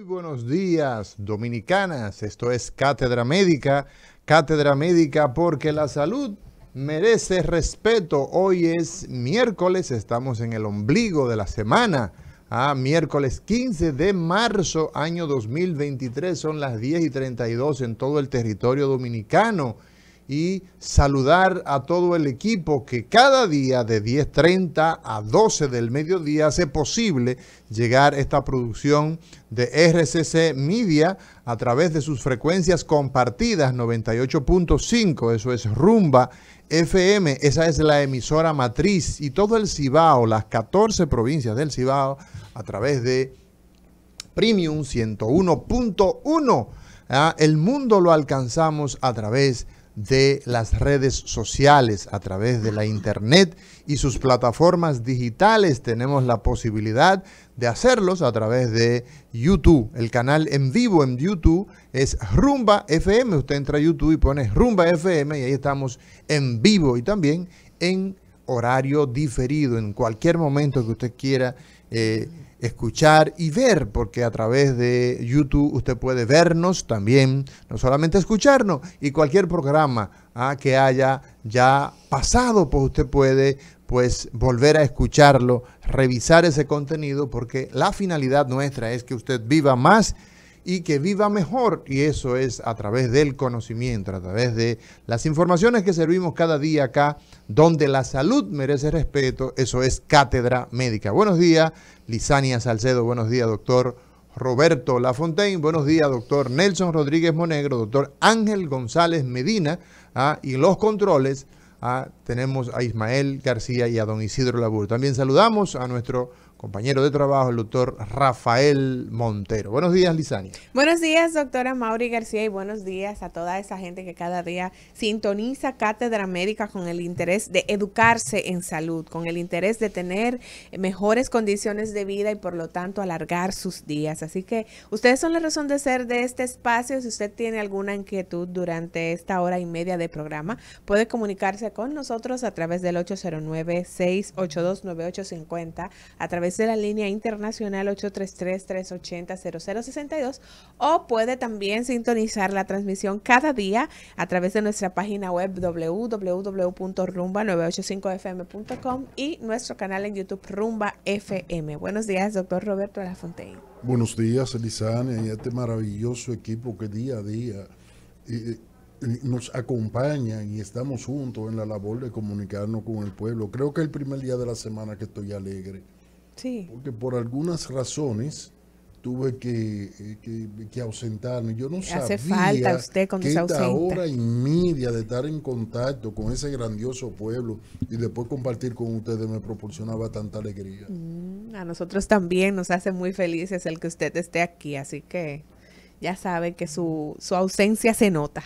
Muy buenos días, dominicanas. Esto es Cátedra Médica porque la salud merece respeto. Hoy es miércoles, estamos en el ombligo de la semana. Miércoles 15 de marzo, año 2023, son las 10:32 en todo el territorio dominicano. Y saludar a todo el equipo que cada día de 10:30 a 12 del mediodía hace posible llegar esta producción de RCC Media a través de sus frecuencias compartidas 98.5, eso es Rumba FM, esa es la emisora matriz, y todo el Cibao, las 14 provincias del Cibao a través de Premium 101.1. El mundo lo alcanzamos a través de las redes sociales, a través de la internet y sus plataformas digitales. Tenemos la posibilidad de hacerlos a través de YouTube. El canal en vivo en YouTube es Rumba FM. Usted entra a YouTube y pone Rumba FM y ahí estamos en vivo y también en horario diferido, en cualquier momento que usted quiera escuchar y ver, porque a través de YouTube usted puede vernos también, no solamente escucharnos, y cualquier programa que haya ya pasado, pues usted puede volver a escucharlo, revisar ese contenido, porque la finalidad nuestra es que usted viva más y que viva mejor, y eso es a través del conocimiento, a través de las informaciones que servimos cada día acá, donde la salud merece respeto. Eso es Cátedra Médica. Buenos días, Lisania Salcedo. Buenos días, doctor Roberto Lafontaine. Buenos días, doctor Nelson Rodríguez Monegro, doctor Ángel González Medina. Y en los controles tenemos a Ismael García y a don Isidro Labur. También saludamos a nuestro compañero de trabajo, el doctor Rafael Montero. Buenos días, Lisania. Buenos días, doctora Mauri García, y buenos días a toda esa gente que cada día sintoniza Cátedra Médica con el interés de educarse en salud, con el interés de tener mejores condiciones de vida y por lo tanto alargar sus días. Así que ustedes son la razón de ser de este espacio. Si usted tiene alguna inquietud durante esta hora y media de programa, puede comunicarse con nosotros a través del 809-682-9850, a través de la línea internacional 833-380-0062, o puede también sintonizar la transmisión cada día a través de nuestra página web www.rumba985fm.com y nuestro canal en YouTube Rumba FM. Buenos días, doctor Roberto Lafontaine. Buenos días, Elisania, y este maravilloso equipo que día a día nos acompañan y estamos juntos en la labor de comunicarnos con el pueblo. Creo que es el primer día de la semana que estoy alegre. Sí. Porque por algunas razones tuve que ausentarme. Yo no sabía. Hace falta usted cuando se ausenta. Esta hora y media de estar en contacto con ese grandioso pueblo y después compartir con ustedes me proporcionaba tanta alegría. A nosotros también nos hace muy felices el que usted esté aquí, así que ya sabe que su ausencia se nota.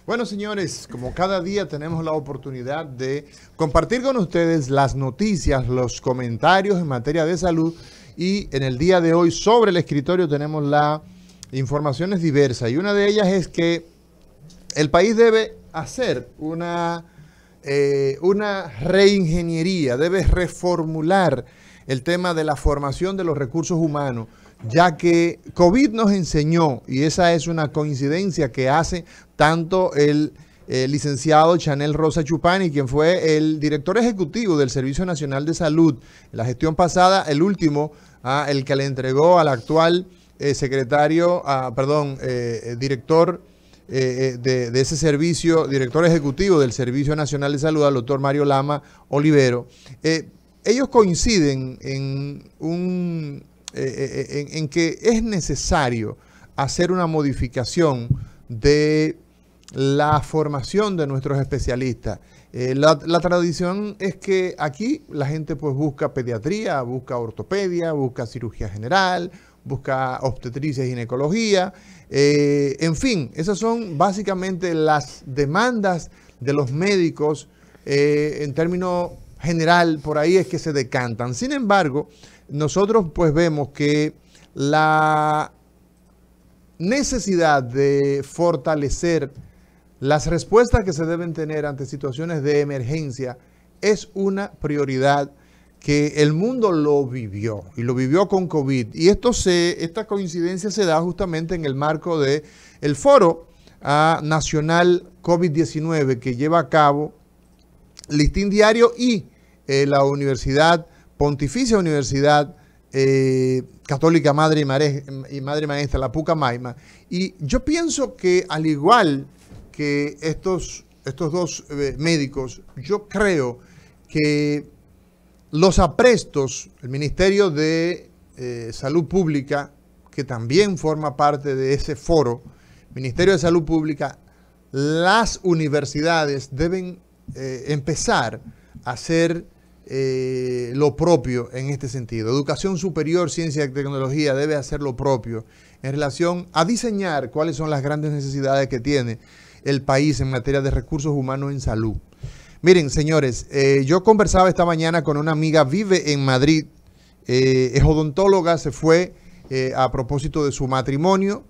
Bueno, señores, como cada día tenemos la oportunidad de compartir con ustedes las noticias, los comentarios en materia de salud, y en el día de hoy sobre el escritorio tenemos las informaciones diversas, y una de ellas es que el país debe hacer una reingeniería, debe reformular el tema de la formación de los recursos humanos, ya que COVID nos enseñó, y esa es una coincidencia que hace tanto el licenciado Chanel Rosa Chupani, quien fue el director ejecutivo del Servicio Nacional de Salud, en la gestión pasada, el último, el que le entregó al actual director de ese servicio, director ejecutivo del Servicio Nacional de Salud, al doctor Mario Lama Olivero. Ellos coinciden en que es necesario hacer una modificación de la formación de nuestros especialistas. La tradición es que aquí la gente pues busca pediatría, busca ortopedia, busca cirugía general, busca obstetricia y ginecología. En fin, esas son básicamente las demandas de los médicos en términos general, por ahí es que se decantan. Sin embargo, nosotros pues vemos que la necesidad de fortalecer las respuestas que se deben tener ante situaciones de emergencia es una prioridad que el mundo lo vivió y lo vivió con COVID. Y esta coincidencia se da justamente en el marco de el Foro Nacional COVID-19 que lleva a cabo Listín Diario y la Pontificia Universidad Católica Madre y Maestra, la Pucamaima. Y yo pienso que al igual que estos dos médicos, yo creo que los aprestos, el Ministerio de Salud Pública, que también forma parte de ese foro, Ministerio de Salud Pública, las universidades deben empezar a hacer lo propio en este sentido. Educación superior, ciencia y tecnología debe hacer lo propio en relación a diseñar cuáles son las grandes necesidades que tiene el país en materia de recursos humanos en salud. Miren, señores, yo conversaba esta mañana con una amiga, vive en Madrid, es odontóloga, se fue a propósito de su matrimonio,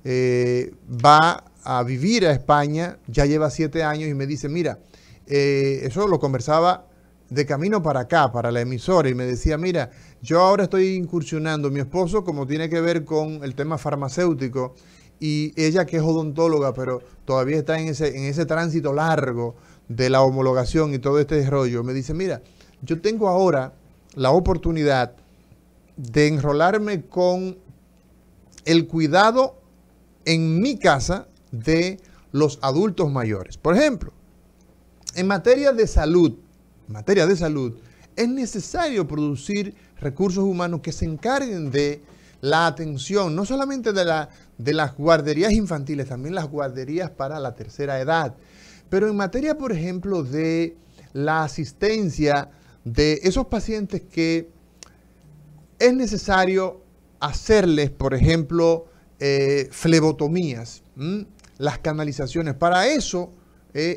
va a vivir a España, ya lleva 7 años y me dice, mira, eso lo conversaba de camino para acá, para la emisora, y me decía, mira, yo ahora estoy incursionando, mi esposo como tiene que ver con el tema farmacéutico, y ella que es odontóloga, pero todavía está en ese tránsito largo de la homologación y todo este rollo, me dice, mira, yo tengo ahora la oportunidad de enrolarme con el cuidado en mi casa de los adultos mayores. Por ejemplo, en materia de salud, es necesario producir recursos humanos que se encarguen de la atención, no solamente de las guarderías infantiles, también las guarderías para la tercera edad. Pero en materia, por ejemplo, de la asistencia de esos pacientes que es necesario hacerles, por ejemplo, flebotomías, las canalizaciones. Para eso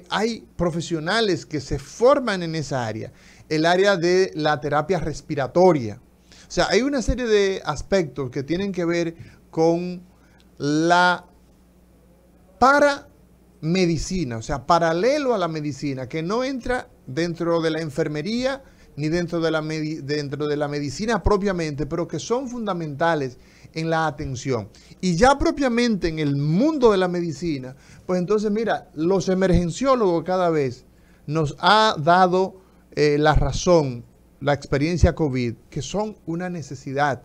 hay profesionales que se forman en esa área, el área de la terapia respiratoria. O sea, hay una serie de aspectos que tienen que ver con la paramedicina, o sea, paralelo a la medicina, que no entra dentro de la enfermería ni dentro de la medicina propiamente, pero que son fundamentales en la atención. Y ya propiamente en el mundo de la medicina, pues entonces mira, los emergenciólogos cada vez nos ha dado la razón, la experiencia COVID, que son una necesidad.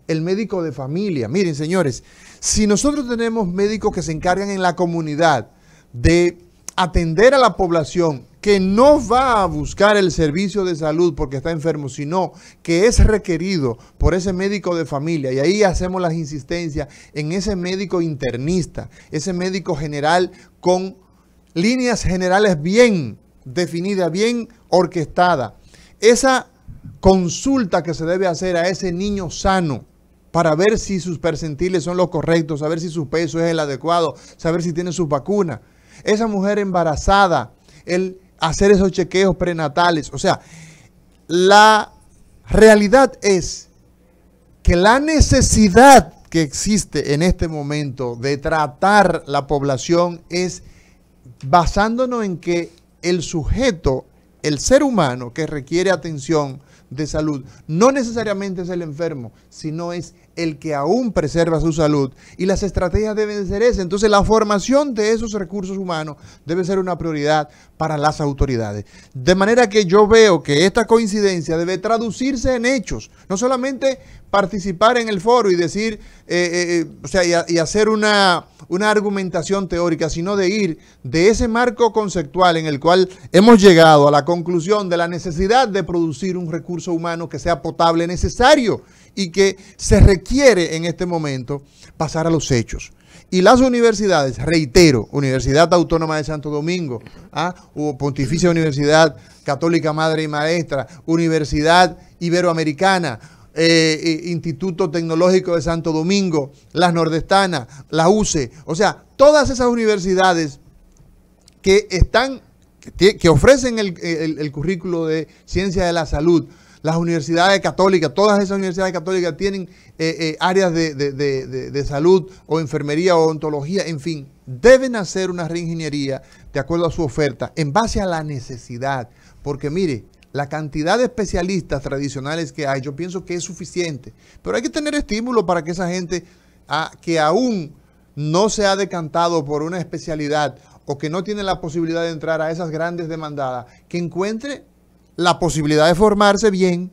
El médico de familia, miren señores, si nosotros tenemos médicos que se encargan en la comunidad de atender a la población que no va a buscar el servicio de salud porque está enfermo, sino que es requerido por ese médico de familia, y ahí hacemos las insistencias en ese médico internista, ese médico general con líneas generales bien definidas, bien orquestadas, esa consulta que se debe hacer a ese niño sano para ver si sus percentiles son los correctos, saber si su peso es el adecuado, saber si tiene sus vacunas. Esa mujer embarazada, el hacer esos chequeos prenatales. O sea, la realidad es que la necesidad que existe en este momento de tratar la población es basándonos en que el sujeto, el ser humano que requiere atención de salud, no necesariamente es el enfermo, sino es el que aún preserva su salud, y las estrategias deben ser esas. Entonces la formación de esos recursos humanos debe ser una prioridad para las autoridades. De manera que yo veo que esta coincidencia debe traducirse en hechos, no solamente participar en el foro y decir, o sea, y hacer una argumentación teórica, sino de ir de ese marco conceptual en el cual hemos llegado a la conclusión de la necesidad de producir un recurso humano que sea potable, necesario, y que se requiere en este momento pasar a los hechos. Y las universidades, reitero, Universidad Autónoma de Santo Domingo, Pontificia Universidad Católica Madre y Maestra, Universidad Iberoamericana, Instituto Tecnológico de Santo Domingo, las Nordestanas, la UCE, o sea, todas esas universidades que ofrecen el currículo de Ciencia de la Salud, las universidades católicas, todas esas universidades católicas tienen áreas de salud o enfermería o odontología, en fin, deben hacer una reingeniería de acuerdo a su oferta, en base a la necesidad, porque mire, la cantidad de especialistas tradicionales que hay, yo pienso que es suficiente. Pero hay que tener estímulo para que esa gente que aún no se ha decantado por una especialidad o que no tiene la posibilidad de entrar a esas grandes demandadas, que encuentre la posibilidad de formarse bien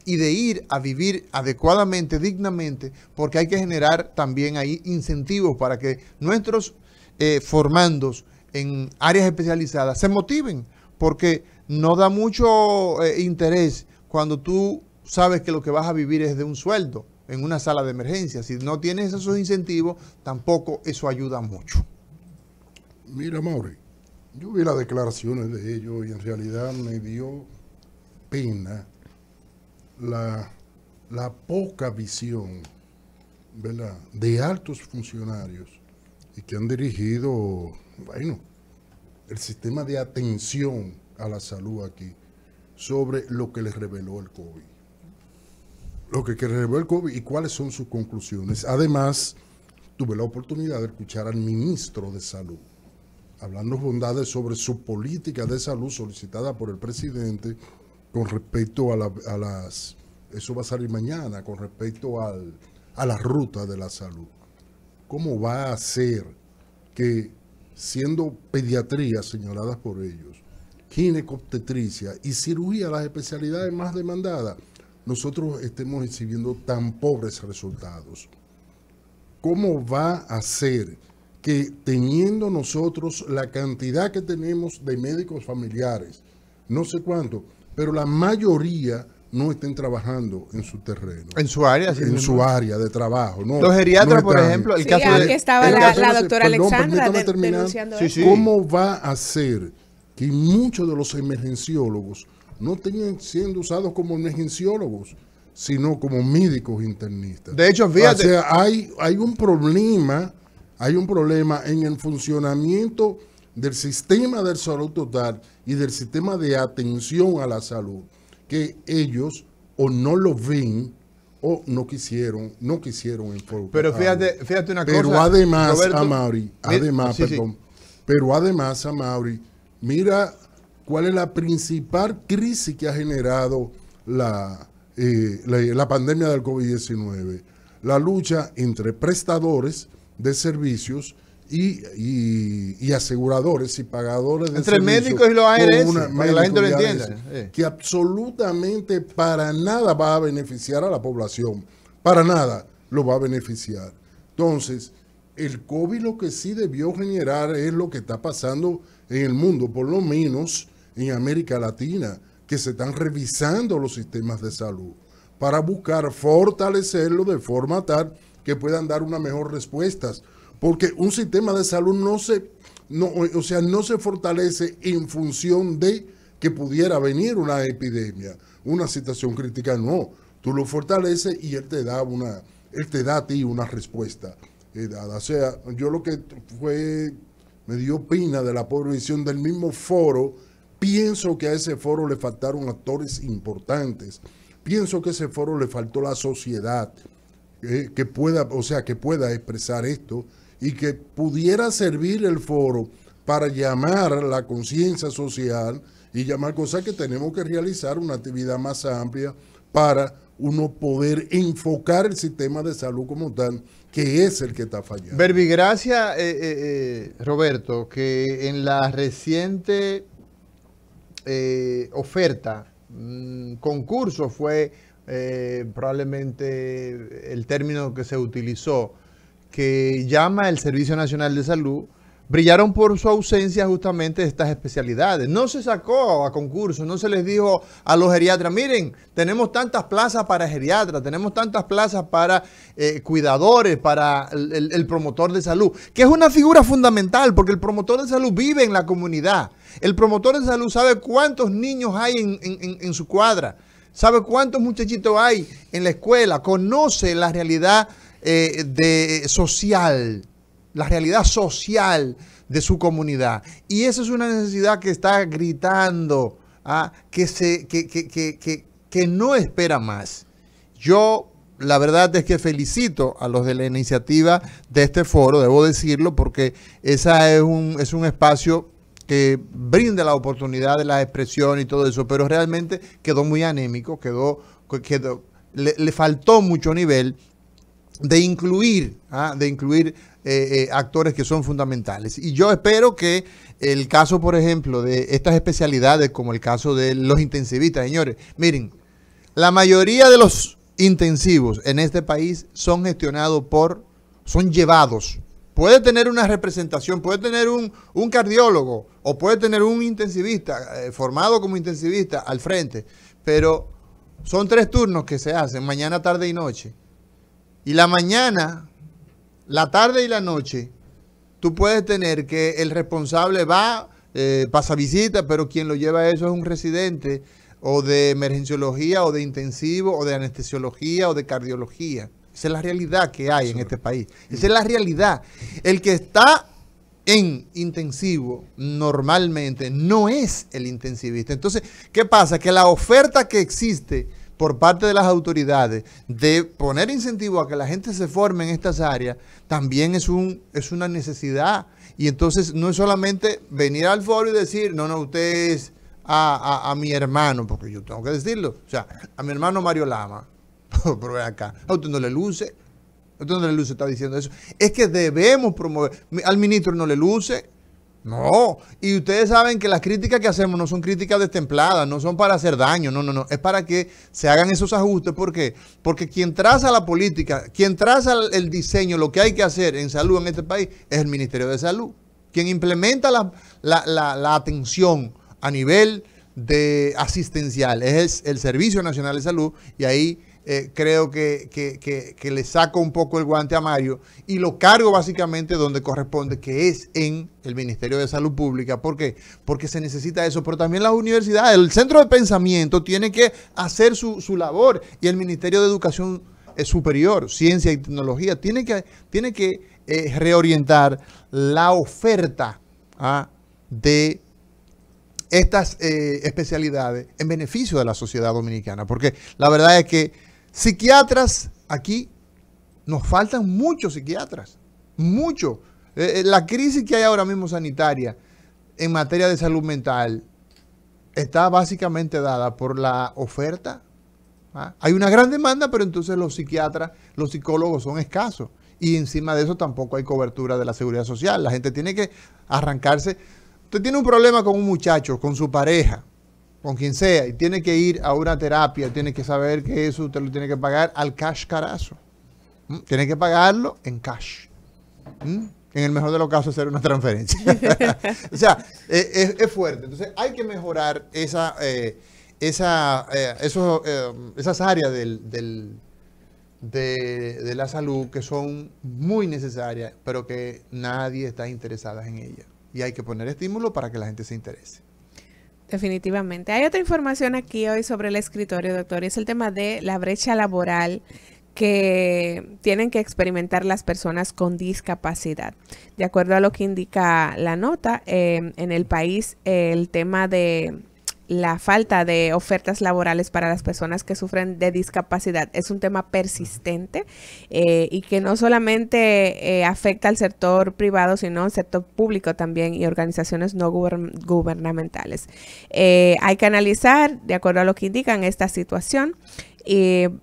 y de ir a vivir adecuadamente, dignamente, porque hay que generar también ahí incentivos para que nuestros formandos en áreas especializadas se motiven, porque no da mucho interés cuando tú sabes que lo que vas a vivir es de un sueldo en una sala de emergencia. Si no tienes esos incentivos, tampoco eso ayuda mucho. Mira, Mauri, yo vi las declaraciones de ellos y en realidad me dio pena la poca visión, ¿verdad?, de altos funcionarios y que han dirigido, bueno, el sistema de atención a la salud aquí, sobre lo que les reveló el COVID. Lo que reveló el COVID y cuáles son sus conclusiones. Además, tuve la oportunidad de escuchar al ministro de Salud, hablando bondades sobre su política de salud solicitada por el presidente con respecto a las, eso va a salir mañana, con respecto a la ruta de la salud. ¿Cómo va a hacer que, siendo pediatría señaladas por ellos, ginecobstetricia y cirugía, las especialidades más demandadas, nosotros estemos exhibiendo tan pobres resultados? ¿Cómo va a ser que, teniendo nosotros la cantidad que tenemos de médicos familiares, no sé cuánto, pero la mayoría no estén trabajando en su terreno? En su área, sí, en su área de trabajo. No, los geriatras, no por ejemplo, el caso de... estaba la doctora Alexandra denunciando eso. ¿Cómo va a ser que muchos de los emergenciólogos no estén siendo usados como emergenciólogos, sino como médicos internistas? De hecho, fíjate. O sea, hay un problema en el funcionamiento del sistema de salud total y del sistema de atención a la salud, que ellos o no lo ven o no quisieron enfocar. Pero fíjate una cosa. Pero además, Roberto, Amaury, pero además, Amaury, mira cuál es la principal crisis que ha generado la pandemia del COVID-19. La lucha entre prestadores de servicios y aseguradores y pagadores de entre servicios. Entre médicos y los ARS, para que la gente lo entienda. Que absolutamente para nada va a beneficiar a la población. Para nada lo va a beneficiar. Entonces, el COVID lo que sí debió generar es lo que está pasando en el mundo, por lo menos en América Latina, que se están revisando los sistemas de salud para buscar fortalecerlo de forma tal que puedan dar una mejor respuesta. Porque un sistema de salud no se fortalece en función de que pudiera venir una epidemia, una situación crítica. No, tú lo fortaleces y él te da a ti una respuesta dada. O sea, yo lo que me dio pena de la pobre visión del mismo foro. Pienso que a ese foro le faltaron actores importantes. Pienso que a ese foro le faltó la sociedad que pueda expresar esto y que pudiera servir el foro para llamar la conciencia social y llamar cosas que tenemos que realizar una actividad más amplia para uno poder enfocar el sistema de salud como tal, que es el que está fallando. Verbigracia, Roberto, que en la reciente oferta, concurso fue probablemente el término que se utilizó, que llama el Servicio Nacional de Salud, brillaron por su ausencia justamente de estas especialidades. No se sacó a concurso, no se les dijo a los geriatras, miren, tenemos tantas plazas para geriatras, tenemos tantas plazas para cuidadores, para el promotor de salud, que es una figura fundamental, porque el promotor de salud vive en la comunidad. El promotor de salud sabe cuántos niños hay en su cuadra, sabe cuántos muchachitos hay en la escuela, conoce la realidad social, la realidad social de su comunidad. Y esa es una necesidad que está gritando, que no espera más. Yo, la verdad es que felicito a los de la iniciativa de este foro, debo decirlo, porque esa es un espacio que brinde la oportunidad de la expresión y todo eso, pero realmente quedó muy anémico, le faltó mucho nivel de incluir actores que son fundamentales. Y yo espero que el caso, por ejemplo, de estas especialidades, como el caso de los intensivistas, señores, miren, la mayoría de los intensivos en este país son llevados. Puede tener una representación, puede tener un cardiólogo o puede tener un intensivista formado como intensivista al frente, pero son 3 turnos que se hacen, mañana, tarde y noche. Y la mañana, la tarde y la noche, tú puedes tener que el responsable va, pasa visita, pero quien lo lleva a eso es un residente o de emergenciología o de intensivo o de anestesiología o de cardiología. Esa es la realidad que hay en este país. Esa es la realidad. El que está en intensivo normalmente no es el intensivista. Entonces, ¿qué pasa? Que la oferta que existe por parte de las autoridades de poner incentivo a que la gente se forme en estas áreas también es una necesidad. Y entonces no es solamente venir al foro y decir, no, usted es a mi hermano, porque yo tengo que decirlo, o sea, a mi hermano Mario Lama. Pero ven acá, a usted no le luce. A usted no le luce, está diciendo eso. Es que debemos promover. Al ministro no le luce. No. Y ustedes saben que las críticas que hacemos no son críticas destempladas, no son para hacer daño. No. Es para que se hagan esos ajustes. ¿Por qué? Porque quien traza la política, quien traza el diseño, lo que hay que hacer en salud en este país, es el Ministerio de Salud. Quien implementa la atención a nivel de asistencial es el Servicio Nacional de Salud, y ahí creo que le saco un poco el guante a Mario y lo cargo básicamente donde corresponde, que es en el Ministerio de Salud Pública. ¿Por qué? Porque se necesita eso, pero también las universidades, el centro de pensamiento tiene que hacer su labor, y el Ministerio de Educación Superior, Ciencia y Tecnología tiene que reorientar la oferta de estas especialidades en beneficio de la sociedad dominicana, porque la verdad es que psiquiatras aquí nos faltan muchos psiquiatras, mucho. La crisis que hay ahora mismo sanitaria en materia de salud mental está básicamente dada por la oferta. Hay una gran demanda, pero entonces los psiquiatras, los psicólogos son escasos, y encima de eso tampoco hay cobertura de la seguridad social. La gente tiene que arrancarse. Usted tiene un problema con un muchacho, con su pareja, con quien sea, y tiene que ir a una terapia, tiene que saber que eso usted lo tiene que pagar al cash carazo. Tiene que pagarlo en cash. En el mejor de los casos, hacer una transferencia. O sea, es fuerte. Entonces, hay que mejorar esas áreas de la salud que son muy necesarias, pero que nadie está interesado en ellas. Y hay que poner estímulos para que la gente se interese. Definitivamente. Hay otra información aquí hoy sobre el escritorio, doctor, y es el tema de la brecha laboral que tienen que experimentar las personas con discapacidad. De acuerdo a lo que indica la nota, en el país el tema de la falta de ofertas laborales para las personas que sufren de discapacidad es un tema persistente y que no solamente afecta al sector privado, sino al sector público también y organizaciones no gubernamentales. Hay que analizar, de acuerdo a lo que indican, esta situación en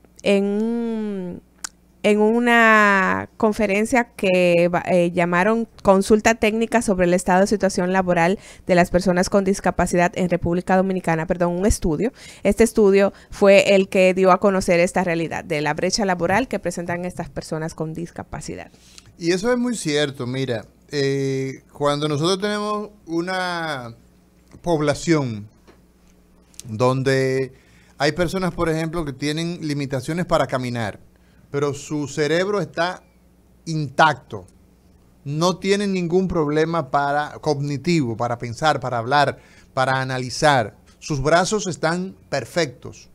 una conferencia que llamaron Consulta Técnica sobre el estado de situación laboral de las personas con discapacidad en República Dominicana, un estudio. Este estudio fue el que dio a conocer esta realidad de la brecha laboral que presentan estas personas con discapacidad. Y eso es muy cierto. Mira, cuando nosotros tenemos una población donde hay personas, por ejemplo, que tienen limitaciones para caminar, pero su cerebro está intacto, no tienen ningún problema cognitivo, para pensar, para hablar, para analizar. Sus brazos están perfectos.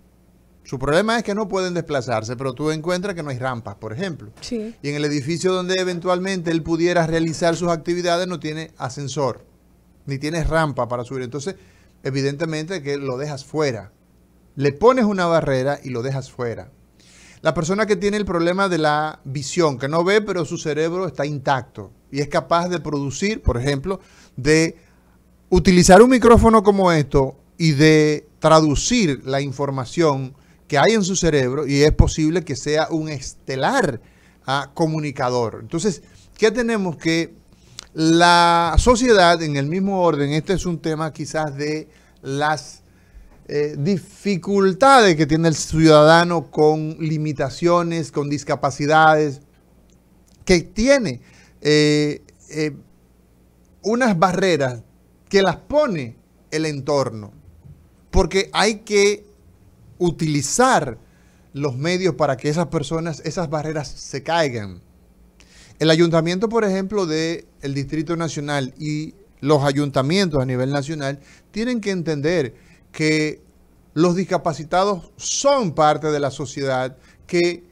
Su problema es que no pueden desplazarse, pero tú encuentras que no hay rampas, por ejemplo. Sí. Y en el edificio donde eventualmente él pudiera realizar sus actividades no tiene ascensor, ni tiene rampa para subir. Entonces, evidentemente que lo dejas fuera. Le pones una barrera y lo dejas fuera. La persona que tiene el problema de la visión, que no ve, pero su cerebro está intacto y es capaz de producir, por ejemplo, de utilizar un micrófono como esto y de traducir la información que hay en su cerebro, y es posible que sea un estelar comunicador. Entonces, ¿qué tenemos? Que la sociedad, en el mismo orden, este es un tema quizás de las dificultades que tiene el ciudadano con limitaciones, con discapacidades, que tiene unas barreras que las pone el entorno, porque hay que utilizar los medios para que esas personas, esas barreras se caigan. El ayuntamiento, por ejemplo, del Distrito Nacional y los ayuntamientos a nivel nacional tienen que entender que los discapacitados son parte de la sociedad, que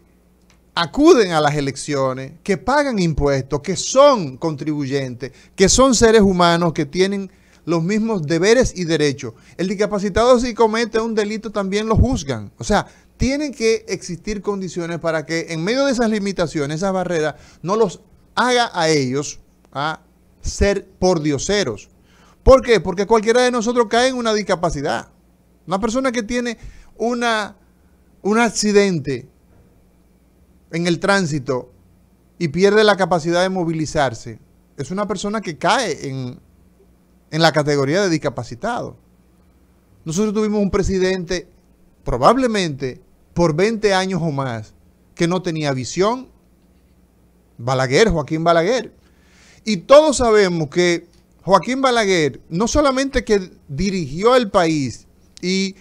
acuden a las elecciones, que pagan impuestos, que son contribuyentes, que son seres humanos, que tienen los mismos deberes y derechos. El discapacitado, si comete un delito, también lo juzgan. O sea, tienen que existir condiciones para que en medio de esas limitaciones, esas barreras, no los haga a ellos a ser pordioseros. ¿Por qué? Porque cualquiera de nosotros cae en una discapacidad. Una persona que tiene un accidente en el tránsito y pierde la capacidad de movilizarse, es una persona que cae en la categoría de discapacitado. Nosotros tuvimos un presidente, probablemente por 20 años o más, que no tenía visión. Balaguer, Joaquín Balaguer. Y todos sabemos que Joaquín Balaguer no solamente que dirigió el país, y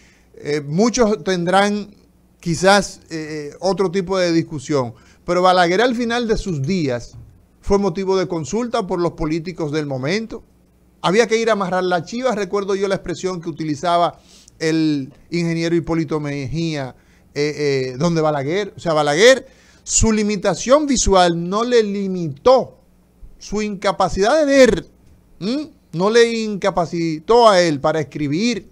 muchos tendrán quizás otro tipo de discusión, pero Balaguer al final de sus días fue motivo de consulta por los políticos del momento. Había que ir a amarrar la chiva, recuerdo yo la expresión que utilizaba el ingeniero Hipólito Mejía, donde Balaguer, o sea, Balaguer, su limitación visual no le limitó, su incapacidad de ver, no le incapacitó a él para escribir,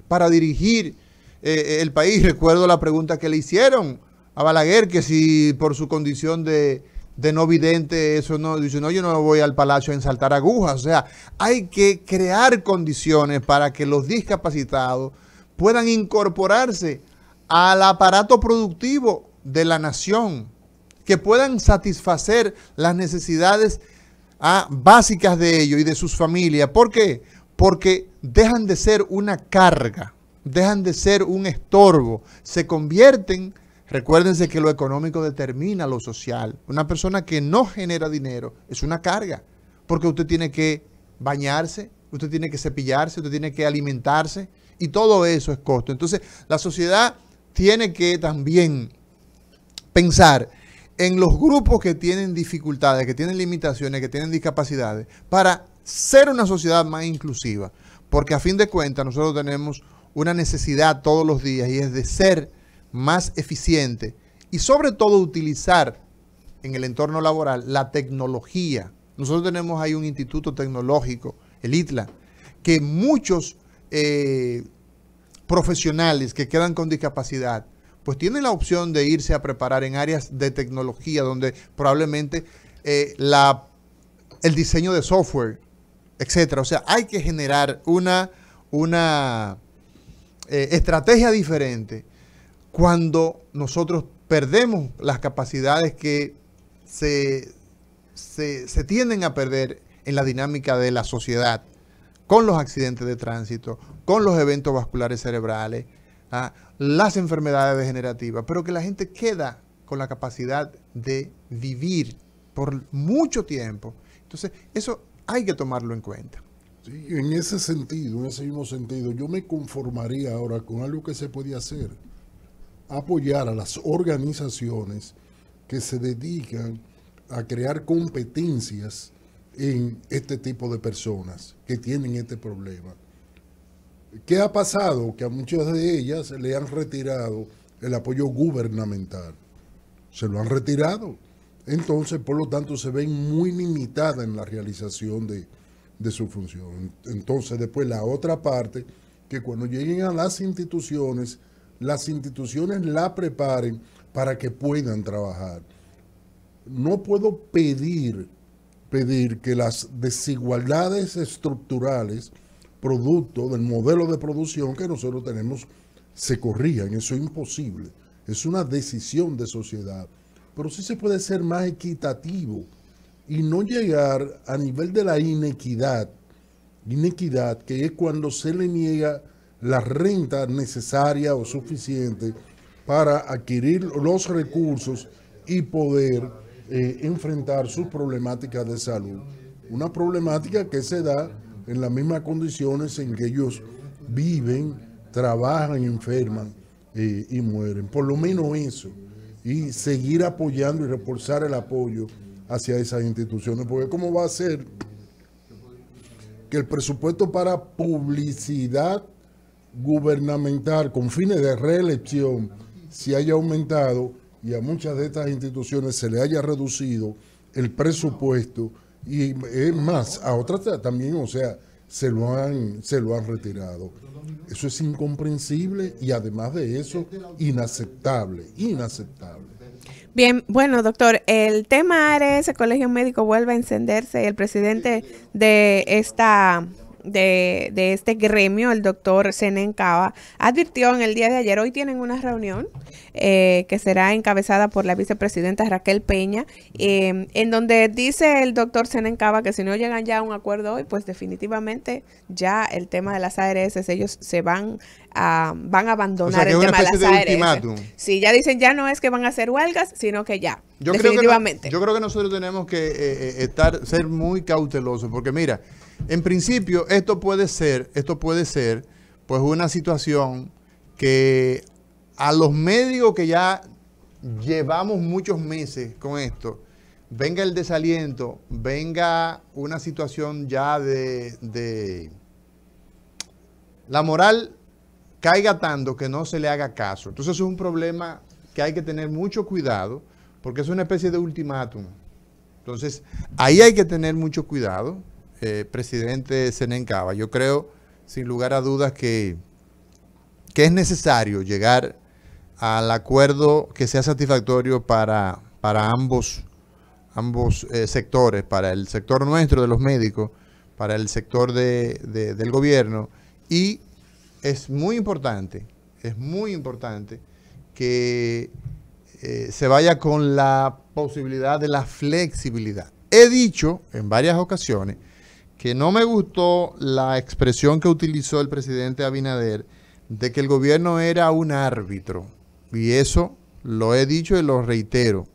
para dirigir el país. Recuerdo la pregunta que le hicieron a Balaguer, que si por su condición de no vidente, eso no, dice, no, yo no voy al palacio a ensaltar agujas. O sea, hay que crear condiciones para que los discapacitados puedan incorporarse al aparato productivo de la nación, que puedan satisfacer las necesidades básicas de ellos y de sus familias. ¿Por qué? Porque dejan de ser una carga, dejan de ser un estorbo, se convierten. Recuérdense que lo económico determina lo social. Una persona que no genera dinero es una carga, porque usted tiene que bañarse, usted tiene que cepillarse, usted tiene que alimentarse, y todo eso es costo. Entonces, la sociedad tiene que también pensar en los grupos que tienen dificultades, que tienen limitaciones, que tienen discapacidades, para ser una sociedad más inclusiva. Porque a fin de cuentas nosotros tenemos una necesidad todos los días, y es de ser más eficiente y sobre todo utilizar en el entorno laboral la tecnología. Nosotros tenemos ahí un instituto tecnológico, el ITLA, que muchos profesionales que quedan con discapacidad pues tienen la opción de irse a preparar en áreas de tecnología donde probablemente el diseño de software, etcétera. O sea, hay que generar una estrategia diferente cuando nosotros perdemos las capacidades que se tienden a perder en la dinámica de la sociedad, con los accidentes de tránsito, con los eventos vasculares cerebrales, las enfermedades degenerativas, pero que la gente queda con la capacidad de vivir por mucho tiempo. Entonces, eso hay que tomarlo en cuenta. Sí, en ese sentido, en ese mismo sentido, yo me conformaría ahora con algo que se puede hacer. Apoyar a las organizaciones que se dedican a crear competencias en este tipo de personas que tienen este problema. ¿Qué ha pasado? Que a muchas de ellas le han retirado el apoyo gubernamental. Se lo han retirado. Entonces, por lo tanto, se ven muy limitadas en la realización de su función. Entonces, después la otra parte, que cuando lleguen a las instituciones la preparen para que puedan trabajar. No puedo pedir que las desigualdades estructurales producto del modelo de producción que nosotros tenemos se corrijan. Eso es imposible. Es una decisión de sociedad. Pero sí se puede ser más equitativo y no llegar a nivel de la inequidad, que es cuando se le niega la renta necesaria o suficiente para adquirir los recursos y poder enfrentar sus problemáticas de salud. Una problemática que se da en las mismas condiciones en que ellos viven, trabajan, enferman y mueren. Por lo menos eso. Y seguir apoyando y reforzar el apoyo hacia esas instituciones. Porque ¿cómo va a ser que el presupuesto para publicidad gubernamental con fines de reelección se haya aumentado y a muchas de estas instituciones se le haya reducido el presupuesto? Y es más, a otras también, o sea, se lo han retirado. Eso es incomprensible y además de eso, inaceptable. Bien, bueno, doctor, el tema ARS, Colegio Médico, vuelve a encenderse. El presidente de este gremio, el doctor Zenén Cava, advirtió en el día de ayer, hoy tienen una reunión que será encabezada por la vicepresidenta Raquel Peña, en donde dice el doctor Zenén Cava que si no llegan ya a un acuerdo hoy, pues definitivamente ya el tema de las ARS, ellos se van a abandonar, o sea, el tema de las ARS. Ultimátum. Sí, ya dicen, ya no es que van a hacer huelgas, sino que ya, definitivamente. Yo creo que nosotros tenemos que ser muy cautelosos, porque mira, en principio esto puede ser pues una situación que a los médicos que ya llevamos muchos meses con esto, venga el desaliento, venga una situación ya de la moral caiga tanto que no se le haga caso. Entonces es un problema que hay que tener mucho cuidado, porque es una especie de ultimátum. Entonces ahí hay que tener mucho cuidado. Presidente Zenén Cava, yo creo sin lugar a dudas que es necesario llegar al acuerdo que sea satisfactorio para ambos sectores, para el sector nuestro de los médicos, para el sector del gobierno, y es muy importante que se vaya con la posibilidad de la flexibilidad. He dicho en varias ocasiones que no me gustó la expresión que utilizó el presidente Abinader de que el gobierno era un árbitro. Y eso lo he dicho y lo reitero.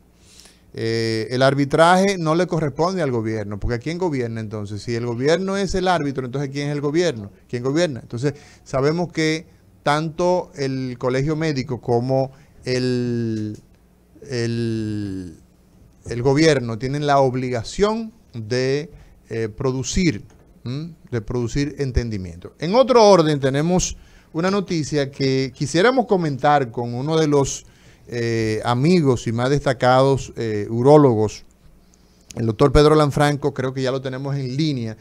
El arbitraje no le corresponde al gobierno, porque ¿quién gobierna entonces? Si el gobierno es el árbitro, entonces ¿quién es el gobierno? ¿Quién gobierna? Entonces sabemos que tanto el colegio médico como el gobierno tienen la obligación de producir entendimiento. En otro orden tenemos una noticia que quisiéramos comentar con uno de los amigos y más destacados urólogos, el doctor Pedro Lanfranco. Creo que ya lo tenemos en línea.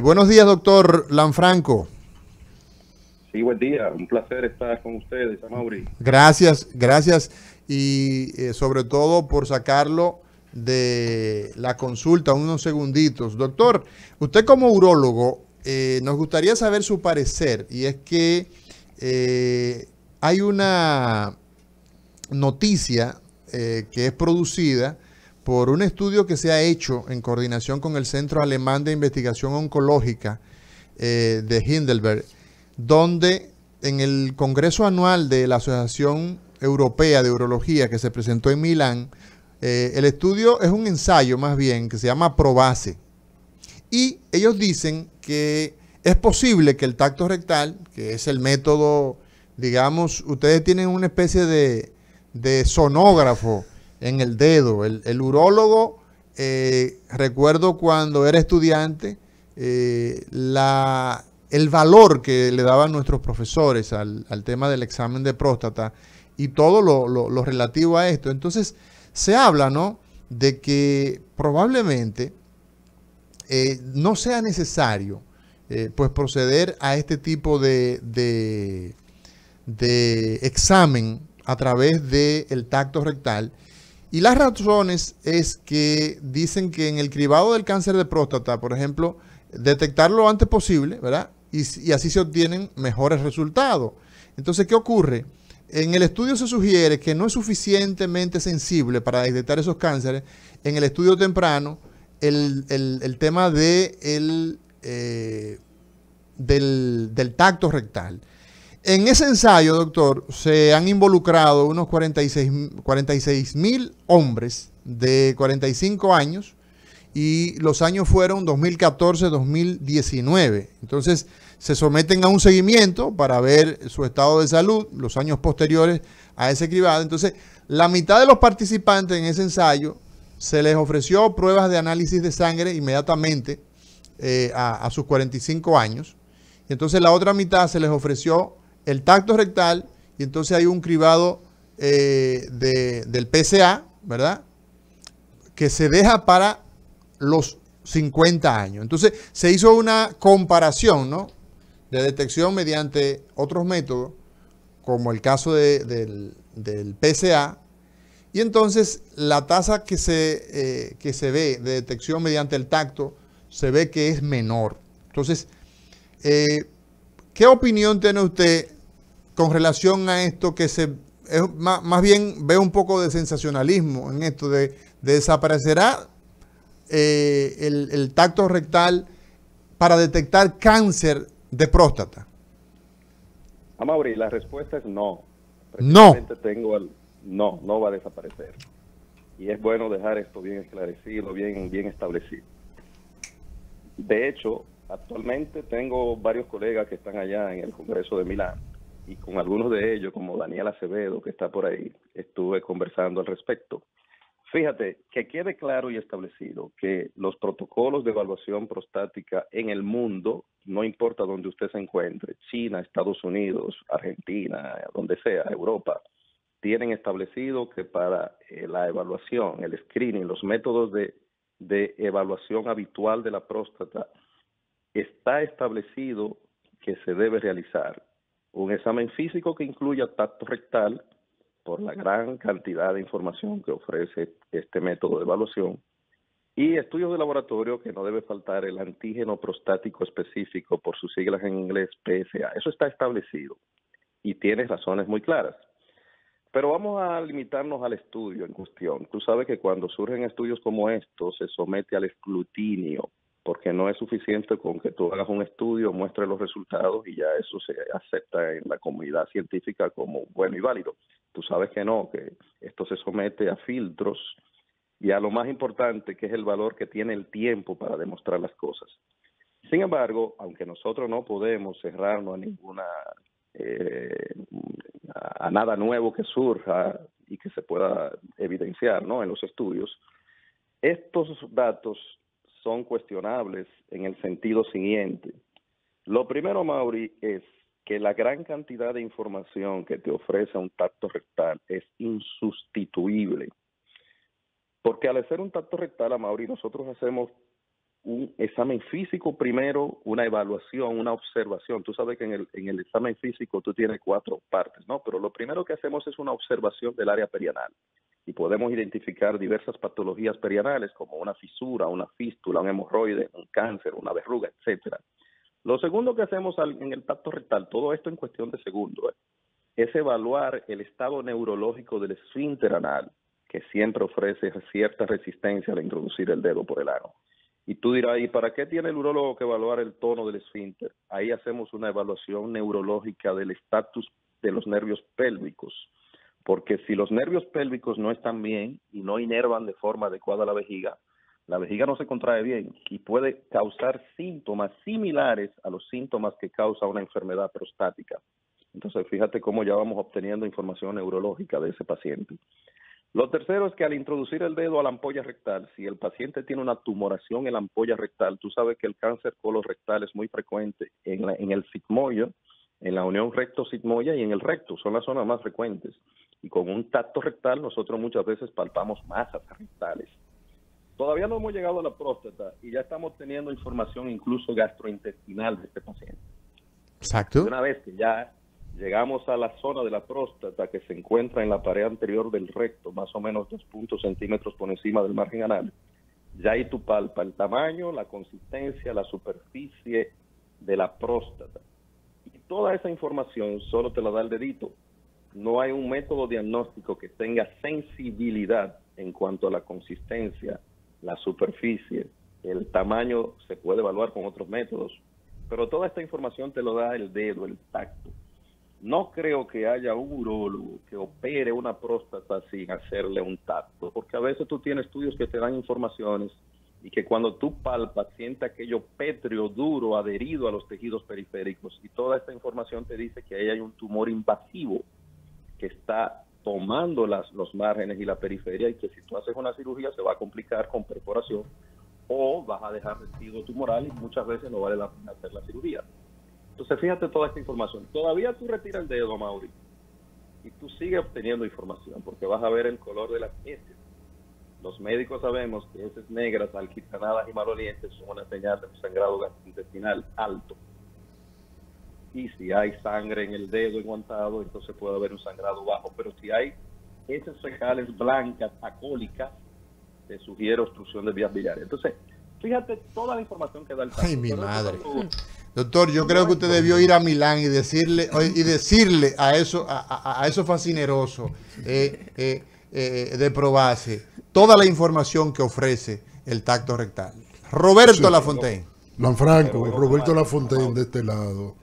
Buenos días, doctor Lanfranco. Sí, buen día. Un placer estar con ustedes, Amaury. Gracias y sobre todo por sacarlo de la consulta unos segunditos. Doctor, usted como urólogo, nos gustaría saber su parecer, y es que hay una noticia que es producida por un estudio que se ha hecho en coordinación con el Centro Alemán de Investigación Oncológica de Heidelberg, donde en el Congreso Anual de la Asociación Europea de Urología que se presentó en Milán, el estudio es un ensayo más bien que se llama Probase, y ellos dicen que es posible que el tacto rectal, que es el método, digamos, ustedes tienen una especie de sonógrafo en el dedo. El urólogo, recuerdo cuando era estudiante, el valor que le daban nuestros profesores al tema del examen de próstata y todo lo relativo a esto. Entonces se habla, ¿no?, de que probablemente no sea necesario pues proceder a este tipo de examen a través del tacto rectal. Y las razones es que dicen que en el cribado del cáncer de próstata, por ejemplo, detectarlo lo antes posible, ¿verdad? y así se obtienen mejores resultados. Entonces, ¿qué ocurre? En el estudio se sugiere que no es suficientemente sensible para detectar esos cánceres. En el estudio temprano, el tema del tacto rectal. En ese ensayo, doctor, se han involucrado unos 46.000 hombres de 45 años y los años fueron 2014-2019. Entonces, se someten a un seguimiento para ver su estado de salud, los años posteriores a ese cribado. Entonces, la mitad de los participantes en ese ensayo se les ofreció pruebas de análisis de sangre inmediatamente a sus 45 años. Y entonces la otra mitad se les ofreció el tacto rectal y entonces hay un cribado del PSA, ¿verdad? Que se deja para los 50 años. Entonces se hizo una comparación, ¿no?, de detección mediante otros métodos, como el caso del PSA, y entonces la tasa que se ve de detección mediante el tacto se ve que es menor. Entonces, ¿qué opinión tiene usted con relación a esto más bien veo un poco de sensacionalismo en esto de desaparecerá el tacto rectal para detectar cáncer de próstata? Amaury, la respuesta es no. No. No va a desaparecer. Y es bueno dejar esto bien esclarecido, bien establecido. De hecho, actualmente tengo varios colegas que están allá en el Congreso de Milán y con algunos de ellos, como Daniel Acevedo, que está por ahí, estuve conversando al respecto. Fíjate, que quede claro y establecido que los protocolos de evaluación prostática en el mundo, no importa donde usted se encuentre, China, Estados Unidos, Argentina, donde sea, Europa, tienen establecido que para la evaluación, el screening, los métodos de evaluación habitual de la próstata, está establecido que se debe realizar un examen físico que incluya tacto rectal, por la gran cantidad de información que ofrece este método de evaluación, y estudios de laboratorio, que no debe faltar el antígeno prostático específico, por sus siglas en inglés PSA. Eso está establecido y tiene razones muy claras. Pero vamos a limitarnos al estudio en cuestión. Tú sabes que cuando surgen estudios como estos se somete al escrutinio, porque no es suficiente con que tú hagas un estudio, muestres los resultados y ya eso se acepta en la comunidad científica como bueno y válido. Tú sabes que no, que esto se somete a filtros y a lo más importante, que es el valor que tiene el tiempo para demostrar las cosas. Sin embargo, aunque nosotros no podemos cerrarnos a ninguna a nada nuevo que surja y que se pueda evidenciar, ¿no?, en los estudios, estos datos son cuestionables en el sentido siguiente. Lo primero, Mauri, es que la gran cantidad de información que te ofrece un tacto rectal es insustituible. Porque al hacer un tacto rectal, Mauri, nosotros hacemos un examen físico primero, una evaluación, una observación. Tú sabes que en el examen físico tú tienes 4 partes, ¿no? Pero lo primero que hacemos es una observación del área perianal. Y podemos identificar diversas patologías perianales como una fisura, una fístula, un hemorroide, un cáncer, una verruga, etcétera. Lo segundo que hacemos en el tacto rectal, todo esto en cuestión de segundos, es evaluar el estado neurológico del esfínter anal, que siempre ofrece cierta resistencia al introducir el dedo por el ano. Y tú dirás, ¿y para qué tiene el urólogo que evaluar el tono del esfínter? Ahí hacemos una evaluación neurológica del estatus de los nervios pélvicos. Porque si los nervios pélvicos no están bien y no inervan de forma adecuada la vejiga no se contrae bien y puede causar síntomas similares a los síntomas que causa una enfermedad prostática. Entonces, fíjate cómo ya vamos obteniendo información neurológica de ese paciente. Lo tercero es que al introducir el dedo a la ampolla rectal, si el paciente tiene una tumoración en la ampolla rectal, tú sabes que el cáncer colorectal es muy frecuente en el sigmoide, en la unión recto-sigmoide y en el recto, son las zonas más frecuentes. Y con un tacto rectal nosotros muchas veces palpamos masas rectales. Todavía no hemos llegado a la próstata y ya estamos teniendo información incluso gastrointestinal de este paciente. Exacto. Y una vez que ya llegamos a la zona de la próstata que se encuentra en la pared anterior del recto, más o menos 2 centímetros por encima del margen anal, ya ahí tú palpas el tamaño, la consistencia, la superficie de la próstata. Y toda esa información solo te la da el dedito. No hay un método diagnóstico que tenga sensibilidad en cuanto a la consistencia, la superficie, el tamaño se puede evaluar con otros métodos, pero toda esta información te lo da el dedo, el tacto. No creo que haya un urólogo que opere una próstata sin hacerle un tacto, porque a veces tú tienes estudios que te dan informaciones y que cuando tú palpas siente aquello pétreo, duro, adherido a los tejidos periféricos, y toda esta información te dice que ahí hay un tumor invasivo que está tomando los márgenes y la periferia, y que si tú haces una cirugía se va a complicar con perforación o vas a dejar residuo tumoral y muchas veces no vale la pena hacer la cirugía. Entonces fíjate toda esta información. Todavía tú retiras el dedo, Mauri, y tú sigues obteniendo información porque vas a ver el color de las heces. Los médicos sabemos que heces negras, alquitanadas y malolientes son una señal de un sangrado gastrointestinal alto. Y si hay sangre en el dedo enguantado, entonces puede haber un sangrado bajo. Pero si hay heces fecales blancas, acólicas, te sugiere obstrucción de vías biliares. Entonces, fíjate toda la información que da el tacto. Ay, mi madre. Doctor, yo creo que usted debió ir a Milán y decirle a esos fascinerosos de Probace toda la información que ofrece el tacto rectal. Roberto Lafontaine. Lanfranco, Roberto Lafontaine de este lado.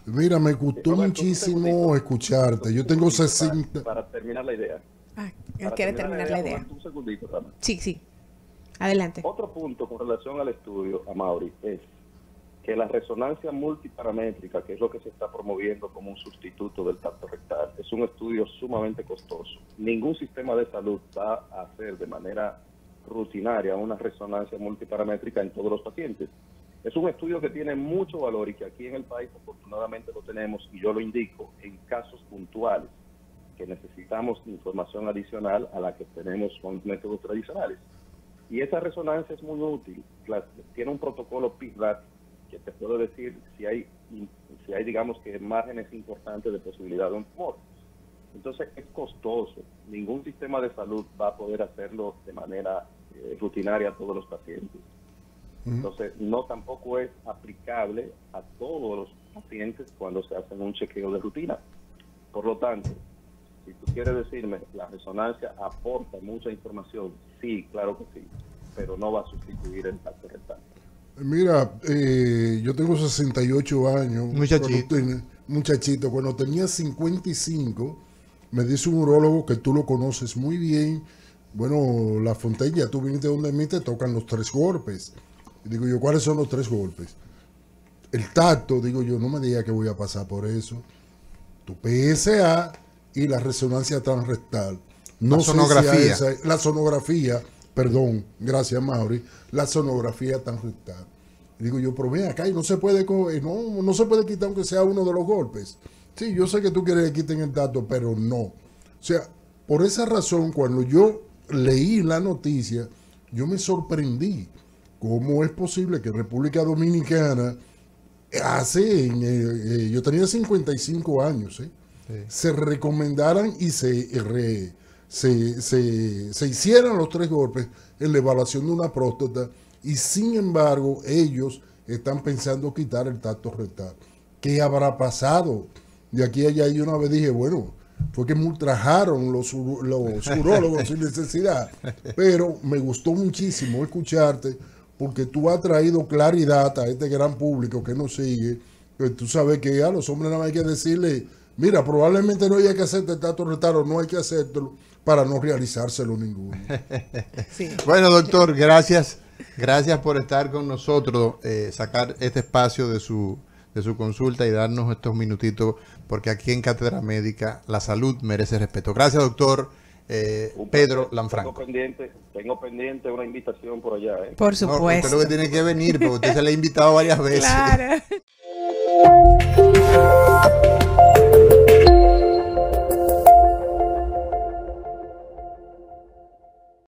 Mira, me gustó muchísimo escucharte. Yo tengo 60... Para terminar la idea. ¿Quiere terminar la idea? Un segundito, Rama. Sí. Adelante. Otro punto con relación al estudio, Amaury, es que la resonancia multiparamétrica, que es lo que se está promoviendo como un sustituto del tacto rectal, es un estudio sumamente costoso. Ningún sistema de salud va a hacer de manera rutinaria una resonancia multiparamétrica en todos los pacientes. Es un estudio que tiene mucho valor y que aquí en el país afortunadamente lo tenemos, y yo lo indico, en casos puntuales que necesitamos información adicional a la que tenemos con métodos tradicionales. Y esa resonancia es muy útil. Tiene un protocolo PIRAT que te puede decir si hay digamos que márgenes importantes de posibilidad de un tumor. Entonces es costoso. Ningún sistema de salud va a poder hacerlo de manera rutinaria a todos los pacientes. Entonces no tampoco es aplicable a todos los pacientes cuando se hacen un chequeo de rutina. Por lo tanto, si tú quieres decirme, la resonancia aporta mucha información, sí, claro que sí, pero no va a sustituir el tacto rectal. Mira, yo tengo 68 años. Muchachito, cuando tenía 55, me dice un urólogo que tú lo conoces muy bien. Bueno, Lafontaine, ya tú viniste donde mí, te tocan los 3 golpes. Y digo yo, ¿cuáles son los 3 golpes? El tacto, digo yo, no me diga que voy a pasar por eso. Tu PSA y la resonancia transrectal. No la sonografía. La sonografía, perdón, gracias Mauri, la sonografía transrectal. Digo yo, pero ven acá y no se puede quitar aunque sea uno de los golpes. Sí, yo sé que tú quieres que quiten el tacto, pero no. O sea, por esa razón, cuando yo leí la noticia, yo me sorprendí. ¿Cómo es posible que República Dominicana yo tenía 55 años, sí, se recomendaran y se hicieran los 3 golpes en la evaluación de una próstata, y sin embargo ellos están pensando quitar el tacto rectal? ¿Qué habrá pasado? De aquí a allá yo una vez dije, bueno, fue que me ultrajaron los urólogos sin necesidad, pero me gustó muchísimo escucharte, porque tú has traído claridad a este gran público que nos sigue. Que tú sabes que a los hombres nada más hay que decirle, mira, probablemente no hay que hacerte el tacto rectal, o no hay que hacértelo para no realizárselo ninguno. Sí. Bueno, doctor, gracias por estar con nosotros, sacar este espacio de su consulta y darnos estos minutitos, porque aquí en Cátedra Médica la salud merece respeto. Gracias, doctor. Pedro Lanfranco. Tengo pendiente una invitación por allá. Por supuesto. Usted lo que tiene que venir, porque usted se le ha invitado varias veces. Claro.